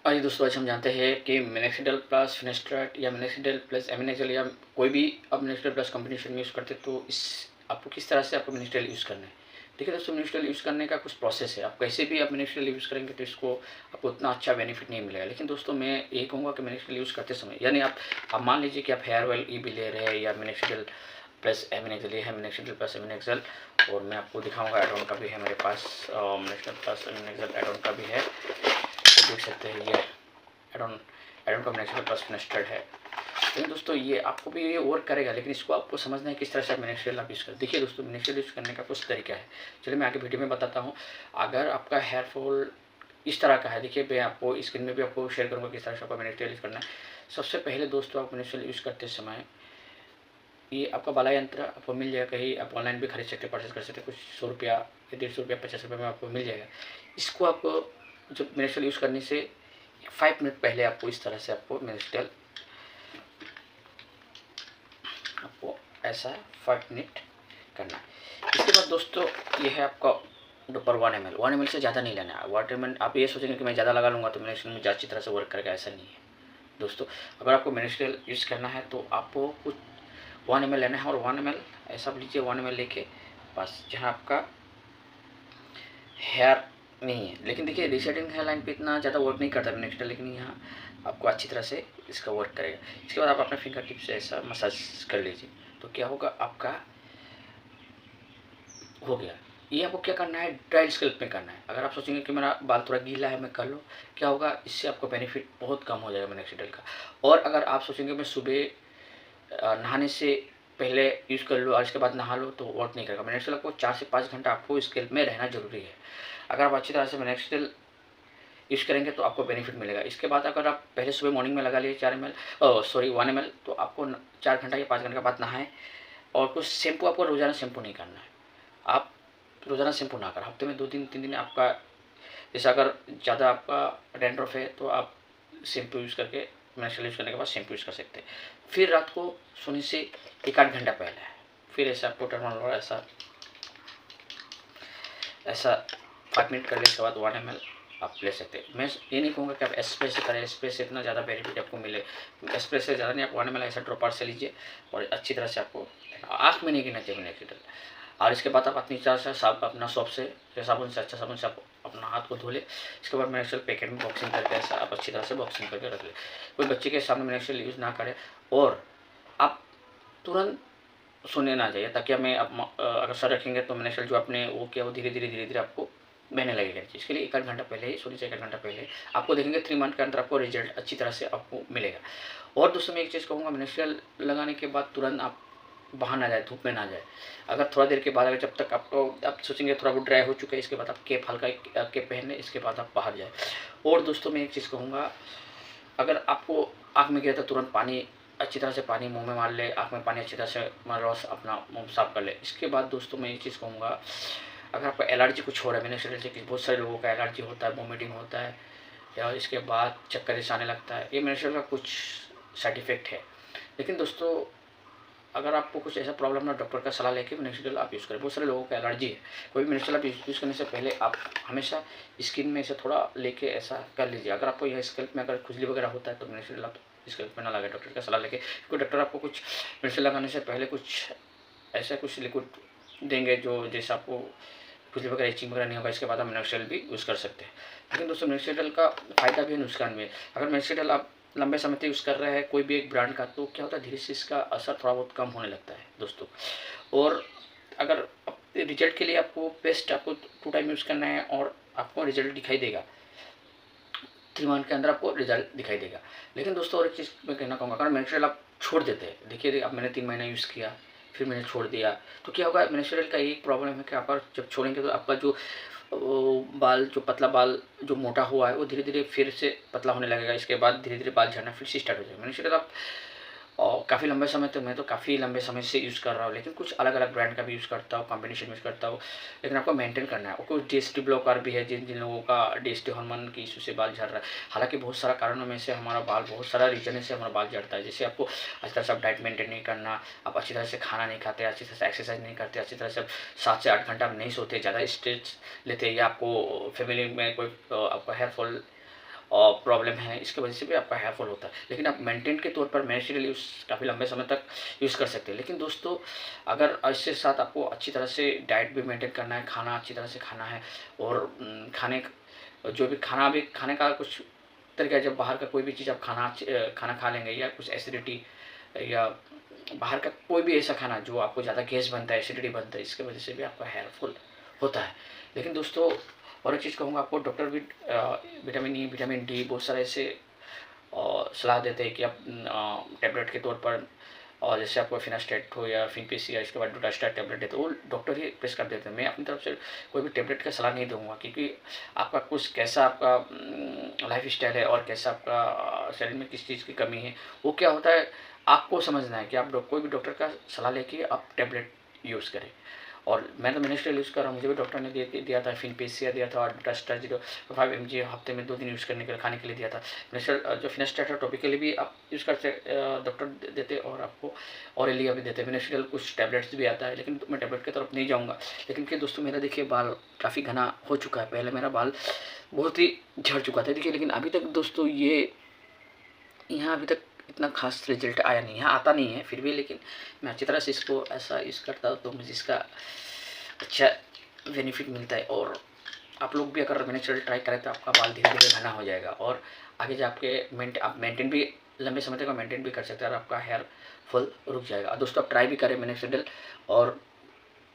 आइए दोस्तों, आज हम जानते हैं कि मिनोक्सिडिल प्लस फिनेस्ट्रेट या मिनोक्सिडिल प्लस एमिनेक्सिल या कोई भी आप मिनोक्सिडिल प्लस कॉम्बिनेशन यूज़ करते हैं, तो इस आपको किस तरह से आपको मिनोक्सिडिल यूज़ करना है। देखिए दोस्तों, मिनोक्सिडिल यूज़ करने का कुछ प्रोसेस है। आप कैसे भी आप मिनोक्सिडिल यूज़ करेंगे तो इसको आपको उतना अच्छा बेनिफिट नहीं मिलेगा। लेकिन दोस्तों, मैं यही कहूँगा कि मिनोक्सिडिल यूज़ करते समय, यानी आप मान लीजिए कि आप हेयर ऑयल ई भी ले रहे हैं या मिनोक्सिडिल प्लस एमिनेक्सिल, ये है मिनोक्सिडिल प्लस एमिनेक्सिल। और मैं आपको दिखाऊंगा एडोन का भी है मेरे पास, मिनोक्सिडिल प्लस एमिनेक्सिल एडोन का भी है, तो देख सकते हैं ये एडोन एडोन कॉम्बिनेशन प्लस फिनेस्ट्रेट है। लेकिन दोस्तों, ये आपको भी ये वर्क करेगा, लेकिन इसको आपको समझना है किस तरह से आप मिनोक्सिडिल आप यूज़ करें। देखिए दोस्तों, मिनोक्सिडिल यूज़ करने का कुछ तरीका है। चलिए मैं आगे वीडियो में बताता हूँ। अगर आपका हेयर फॉल इस तरह का है, देखिए मैं आपको स्क्रीन में भी आपको शेयर करूँगा किस तरह से आपको मिनोक्सिडिल यूज़ करना है। सबसे पहले दोस्तों, आप मिनोक्सिडिल यूज़ करते समय ये आपका बाला यंत्र आपको मिल जाएगा, कहीं आप ऑनलाइन भी खरीद सकते हैं, परचेज कर सकते हैं। कुछ 100 रुपया या 150 रुपया 50 रुपये में आपको मिल जाएगा। इसको आपको जब मिनोक्सिडिल यूज़ करने से 5 मिनट पहले आपको इस तरह से आपको मिनोक्सिडिल आपको ऐसा 5 मिनट करना है। इसके बाद दोस्तों, ये है आपका डोपर 1 ml से ज़्यादा नहीं लेना है। 1 ml आप ये सोचेंगे कि मैं ज़्यादा लगा लूँगा तो मिनोक्सिडिल में अच्छी तरह से वर्क करेगा, ऐसा नहीं है दोस्तों। अगर आपको मिनोक्सिडिल यूज़ करना है तो आपको कुछ 1 ml लेना है, और 1 ml ऐसा लीजिए, 1 ml लेके बस जहाँ आपका हेयर नहीं है। लेकिन देखिए रिसेटिंग हेयर लाइन पे इतना ज़्यादा वर्क नहीं करता मिनोक्सिडिल, लेकिन यहाँ आपको अच्छी तरह से इसका वर्क करेगा। इसके बाद आप अपने फिंगर टिप से ऐसा मसाज कर लीजिए, तो क्या होगा, आपका हो गया। ये आपको क्या करना है, ड्राई स्कैल्प में करना है। अगर आप सोचेंगे कि मेरा बाल थोड़ा गीला है मैं कर लूँ, क्या होगा, इससे आपको बेनिफिट बहुत कम हो जाएगा मिनोक्सिडिल का। और अगर आप सोचेंगे मैं सुबह नहाने से पहले यूज़ कर लो और इसके बाद नहा लो, तो वर्क नहीं करेगा। मिनोक्सिडिल को 4 से 5 घंटा आपको स्कैल्प में रहना जरूरी है। अगर आप अच्छी तरह से मिनोक्सिडिल यूज़ करेंगे तो आपको बेनिफिट मिलेगा। इसके बाद अगर आप पहले सुबह मॉर्निंग में लगा लिए 1 ml, तो आपको 4 घंटा या 5 घंटे के बाद नहाएं। और कुछ शैम्पू, आपको रोज़ाना शैम्पू नहीं करना है। आप रोज़ाना शैम्पू ना कर, हफ्ते में 2 दिन 3 दिन आपका, जैसे अगर ज़्यादा आपका डैंड्रफ है तो आप शैम्पू यूज़ करके, मिनोक्सिडिल यूज़ करने के बाद शैम्पू यूज़ कर सकते हैं। फिर रात को सोने से 1 आध घंटा पहले फिर ऐसा आपको टर्मल ऐसा ऐसा 5 मिनट कर ले, इसके बाद 1 ml आप ले सकते हैं। मैं ये नहीं कहूँगा कि आप स्प्रे से करें, स्प्रे से इतना ज़्यादा बेनिफिट आपको मिले। स्प्रे से ज़्यादा नहीं, आप 1 ml ऐसा ड्रॉपर से लीजिए और अच्छी तरह से आपको आँख में नहीं गिरना चाहिए मिनोक्सिडिल। और इसके बाद आप अपनी तरह से साफ अपना सॉप से या साबुन से, अच्छा साबुन से आप अपना हाथ को धो ले। इसके बाद मिनोक्सिडिल पैकेट में बॉक्सिंग करके ऐसा आप अच्छी तरह से बॉक्सिंग करके रख ले। कोई बच्चे के सामने मिनोक्सिडिल यूज़ ना करें, और आप तुरंत सोने ना जाइए, ताकि हमें अगर सर रखेंगे तो मिनोक्सिडिल जो आपने वो किया वो धीरे धीरे आपको बहने लगेगा। इसके लिए 1 आध घंटा पहले ही, सोने से 1 आध घंटा पहले आपको देखेंगे 3 मंथ के अंदर आपको रिजल्ट अच्छी तरह से आपको मिलेगा। और दोस्तों, मैं एक चीज़ कहूँगा, मिनोक्सिडिल लगाने के बाद तुरंत आप बाहर ना जाए, धूप में ना जाए। अगर थोड़ा देर के बाद, अगर जब तक आपको आप सोचेंगे थोड़ा बहुत ड्राई हो चुका है, इसके बाद आप कैप हल्का कैप पहने, इसके बाद आप बाहर जाए। और दोस्तों, मैं एक चीज़ कहूँगा, अगर आपको आँख में गिरा था, तुरंत पानी, अच्छी तरह से पानी मुंह में मार ले, आँख में पानी अच्छी तरह से मार लो, अपना मुंह साफ कर ले। इसके बाद दोस्तों, मैं ये चीज़ कहूँगा, अगर आपको एलर्जी कुछ हो रहा है मिनोक्सिडिल से, बहुत सारे लोगों का एलर्जी होता है, वोमिटिंग होता है, या इसके बाद चक्कर जैसे आने लगता है, ये मिनोक्सिडिल का कुछ साइड इफ़ेक्ट है। लेकिन दोस्तों, अगर आपको कुछ ऐसा प्रॉब्लम ना, डॉक्टर का सलाह लेके मिनोक्सिडिल आप यूज़ करें। बहुत सारे लोगों को एलर्जी है। कोई भी मिनोक्सिडिल आप यूज़ करने से पहले आप हमेशा स्किन में ऐसे थोड़ा लेके ऐसा कर लीजिए। अगर आपको यह स्कैल्प में अगर खुजली वगैरह होता है तो मिनोक्सिडिल आप स्कैल्प में ना लगाए, डॉक्टर का सलाह लेके। क्योंकि डॉक्टर आपको कुछ मिनोक्सिडिल लगाने से पहले कुछ ऐसा कुछ लिक्विड देंगे जो जैसे आपको खुजली वगैरह इचिंग वगैरह नहीं होगा। इसके बाद आप मिनोक्सिडिल भी यूज़ कर सकते हैं। लेकिन दोस्तों, मिनोक्सिडिल का फ़ायदा भी है, नुकसान भी है। अगर मिनोक्सिडिल आप लंबे समय तक यूज़ कर रहे हैं कोई भी एक ब्रांड का, तो क्या होता है, धीरे से इसका असर थोड़ा बहुत कम होने लगता है दोस्तों। और अगर रिजल्ट के लिए आपको बेस्ट, आपको 2 टाइम यूज़ करना है और आपको रिजल्ट दिखाई देगा, 3 मंथ के अंदर आपको रिजल्ट दिखाई देगा। लेकिन दोस्तों, और एक चीज़ मैं कहना चाहूँगा, अगर मिनोक्सिडिल आप छोड़ देते हैं, देखिए अब मैंने 3 महीना यूज़ किया, फिर मैंने छोड़ दिया, तो क्या होगा, मिनोक्सिडिल का एक प्रॉब्लम है कि आप जब छोड़ेंगे तो आपका जो बाल, जो पतला बाल जो मोटा हुआ है वो धीरे धीरे फिर से पतला होने लगेगा। इसके बाद धीरे धीरे बाल झड़ना फिर से स्टार्ट हो जाएगा। मिनोक्सिडिल आप और काफ़ी लंबे समय तक, मैं तो काफ़ी लंबे समय से यूज़ कर रहा हूँ, लेकिन कुछ अलग अलग ब्रांड का भी यूज़ करता हूँ, कॉम्बिनेशन यूज़ करता हूँ। लेकिन आपको मेंटेन करना है। और कुछ डीएसटी ब्लॉकर भी है, जिन जिन लोगों का डीएसटी हार्मोन की इशू से बाल झड़ रहा है। हालांकि बहुत सारा कारणों में से हमारा बाल, बहुत सारा रीजन से हमारा बाल झड़ता है। जैसे आपको अच्छी तरह से आप डाइट मेंटेन नहीं करना, आप अच्छी तरह से खाना नहीं खाते, अच्छी तरह से एक्सरसाइज नहीं करते, अच्छी तरह से 7 से 8 घंटा आप नहीं सोते, ज़्यादा स्ट्रेस लेते, या आपको फैमिली में कोई आपका हेयर फॉल प्रॉब्लम है, इसकी वजह से भी आपका हेयर फॉल होता है। लेकिन आप मेंटेन के तौर पर नेचुरल यूज़ काफ़ी लंबे समय तक यूज़ कर सकते हैं। लेकिन दोस्तों, अगर इसके साथ आपको अच्छी तरह से डाइट भी मेंटेन करना है, खाना अच्छी तरह से खाना है, और जो भी खाने का कुछ तरीका है, जब बाहर का कोई भी चीज़ आप खाना खा लेंगे, या कुछ एसिडिटी, या बाहर का कोई भी ऐसा खाना जो आपको ज़्यादा गैस बनता है, एसिडिटी बनता है, इसकी वजह से भी आपका हेयर फॉल होता है। लेकिन दोस्तों, और एक चीज़ कहूँगा आपको, डॉक्टर भी विटामिन ई, विटामिन डी बहुत सारे ऐसे सलाह देते हैं कि आप टैबलेट के तौर पर, और जैसे आपको फिनास्टेट हो या फिनपीस, या इसके बाद डोडास्टार टैबलेट देते हैं, वो डॉक्टर ही प्रेस्क्राइब देते हैं। मैं अपनी तरफ से कोई भी टैबलेट का सलाह नहीं दूंगा, क्योंकि आपका कुछ कैसा आपका लाइफ स्टाइल है, और कैसा आपका शरीर में किस चीज़ की कमी है, वो क्या होता है आपको समझना है कि आप कोई भी डॉक्टर का सलाह लेके आप टैबलेट यूज़ करें। और मैं तो मिनिस्ट्रल यूज़ कर रहा हूँ, मुझे भी डॉक्टर ने दिया था, फिनपेसिया दिया था, और डस्टा 0.5 mg हफ्ते में 2 दिन यूज़ करने के लिए, खाने के लिए दिया था। मिनिस्ट्रल जो फिनास्टेट है टॉपिकली भी आप यूज़ कर सकते, डॉक्टर देते, और आपको ऑरेलिया भी देते हैं। मिनिस्ट्रल कुछ टैबलेट्स भी आता है, लेकिन मैं टैबलेट की तरफ नहीं जाऊँगा। लेकिन कि दोस्तों, मेरा देखिए बाल काफ़ी घना हो चुका है। पहले मेरा बाल बहुत ही झड़ चुका था, देखिए, लेकिन अभी तक दोस्तों यहाँ अभी तक इतना खास रिजल्ट आया नहीं है, आता नहीं है फिर भी। लेकिन मैं अच्छी तरह से इसको ऐसा यूज़ करता हूँ, तो मुझे इसका अच्छा बेनिफिट मिलता है। और आप लोग भी अगर नेचुरल ट्राई करें तो आपका बाल धीरे धीरे घना हो जाएगा, और आगे जा आपके आप मेंटेन भी लंबे समय तक मेंटेन भी कर सकते हैं, और आपका हेयर फॉल रुक जाएगा। दोस्तों, आप ट्राई भी करें मिनोक्सिडिल, और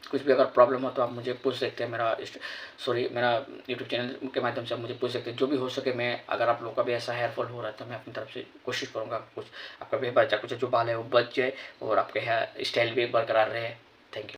कुछ भी अगर प्रॉब्लम हो तो आप मुझे पूछ सकते हैं। मेरा यूट्यूब चैनल के माध्यम से आप मुझे पूछ सकते हैं। जो भी हो सके, मैं अगर आप लोगों का भी ऐसा हेयर फॉल हो रहा है तो मैं अपनी तरफ से कोशिश करूँगा कुछ आपका भी बचा कुछ जो बाल है वो बच जाए, और आपके हेयर स्टाइल भी बरकरार रहे। Thank you.